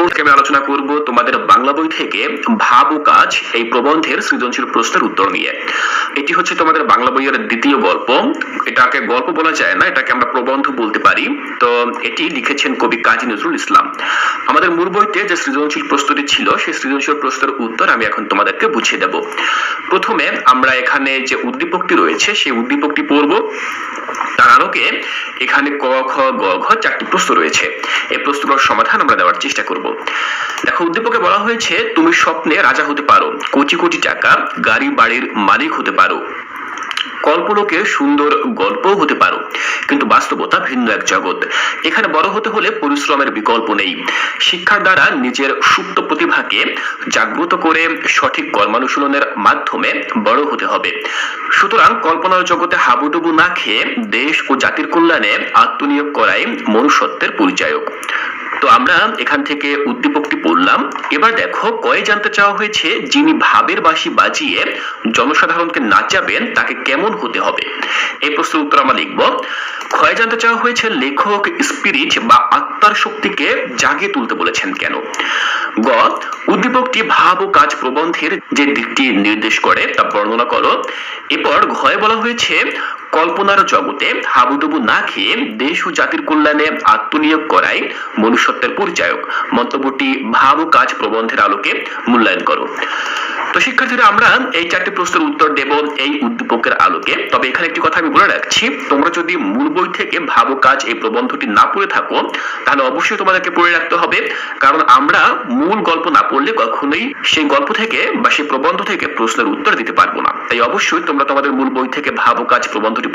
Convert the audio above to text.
আমি আলোচনা করব তোমাদের বাংলা বই থেকে ভাব ও কাজ এই প্রবন্ধের সৃজনশীল প্রশ্নের উত্তর নিয়ে। এটি হচ্ছে তোমাদের বাংলা বইয়ের দ্বিতীয় গল্প। এটাকে গল্প বলা যায় না, এটাকে আমরা প্রবন্ধ বলতে পারি। তো এটি লিখেছেন কবি কাজী নজরুল ইসলাম। আমাদের মূল বইতে যে সৃজনশীল প্রশ্নটি ছিল সেই সৃজনশীল প্রশ্নের উত্তর আমি এখন তোমাদেরকে বুঝিয়ে দেব। প্রথমে আমরা এখানে যে উদ্দীপকটি রয়েছে সেই উদ্দীপকটি পড়ব। তার আলোকে এখানে ক খ গ ঘ চারটি প্রশ্ন রয়েছে, এই প্রশ্নগুলোর সমাধান আমরা দেওয়ার চেষ্টা করব। দেখো, উদ্দীপকে বলা হয়েছে তুমি স্বপ্নে রাজা হতে পারো, কোটি কোটি টাকা গাড়ি বাড়ির মালিক হতে পারো, কল্পলোকে সুন্দর গল্পও হতে পারো, কিন্তু বাস্তবতা ভিন্ন এক জগৎ। এখানে বড় হতে হলে পরিশ্রমের বিকল্প নেই। শিক্ষার দ্বারা নিজের সুপ্ত প্রতিভাকে জাগ্রত করে সঠিক কর্মানুশীলনের মাধ্যমে বড় হতে হবে। সুতরাং কল্পনার জগতে হাবুডুবু না খেয়ে দেশ ও জাতির কল্যাণে আত্মনিয়োগ করাই মনুষ্যত্বের পরিচায়ক। তো আমরা এখান থেকে উদ্দীপকটি পড়লাম। এবার দেখো, কয়ে জানতে চাওয়া হয়েছে যিনি ভাবের বাঁশি বাজিয়ে জনসাধারণকে নাচাবেন তাকে কেমন হতে হবে। এই প্রশ্নের উত্তর আমরা লিখব। ক্ষয়ে জানতে চাওয়া হয়েছে লেখক স্পিরিট বা আত্মার শক্তিকে জাগিয়ে তুলতে বলেছেন কেন। গ, উদ্দীপকটি ভাব ও কাজ প্রবন্ধের যে দিকটি নির্দেশ করে তা বর্ণনা করো। এরপর ঘয়ে বলা হয়েছে কল্পনার জগতে হাবুডুবু না খেয়ে দেশ ও জাতির কল্যাণে আত্মনিয়োগ করাই মনুষ্যত্বের পরিচায়ক। মন্তব্যটি ভাব ও কাজ প্রবন্ধের আলোকে মূল্যায়ন করো। তো শিক্ষার্থীরা, আমরা এই চারটি প্রশ্নের উত্তর দেব এই উদ্দীপকের আলোকে। তবে এখানে একটি কথা আমি বলে রাখছি, তোমরা যদি মূল বই থেকে ভাব ও কাজ এই প্রবন্ধটি না পড়ে থাকো তাহলে অবশ্যই তোমাদেরকে পড়ে রাখতে হবে, কারণ আমরা মূল গল্প না পড়লে কখনোই সেই গল্প থেকে বা সেই প্রবন্ধ থেকে প্রশ্নের উত্তর দিতে পারবো না। তাই অবশ্যই তোমরা তোমাদের মূল বই থেকে ভাব ও কাজ প্রবন্ধটি